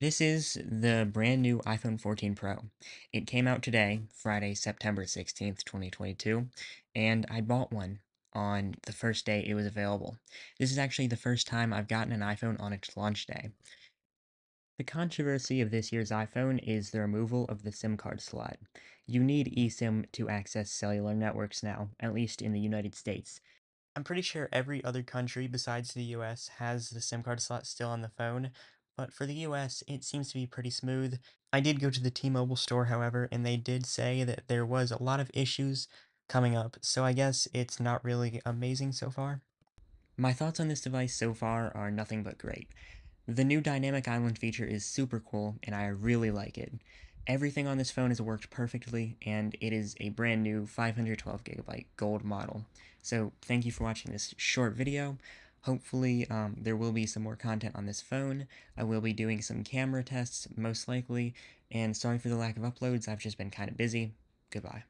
This is the brand new iPhone 14 Pro. It came out today, Friday, September 16th, 2022, and I bought one on the first day it was available. This is actually the first time I've gotten an iPhone on its launch day. The controversy of this year's iPhone is the removal of the SIM card slot. You need eSIM to access cellular networks now, at least in the United States. I'm pretty sure every other country besides the US has the SIM card slot still on the phone, but for the US, it seems to be pretty smooth. I did go to the T-Mobile store, however, and they did say that there was a lot of issues coming up, so I guess it's not really amazing so far. My thoughts on this device so far are nothing but great. The new dynamic island feature is super cool, and I really like it. Everything on this phone has worked perfectly, and it is a brand new 512GB gold model. So thank you for watching this short video. Hopefully, there will be some more content on this phone. I will be doing some camera tests, most likely, and sorry for the lack of uploads, I've just been kind of busy. Goodbye.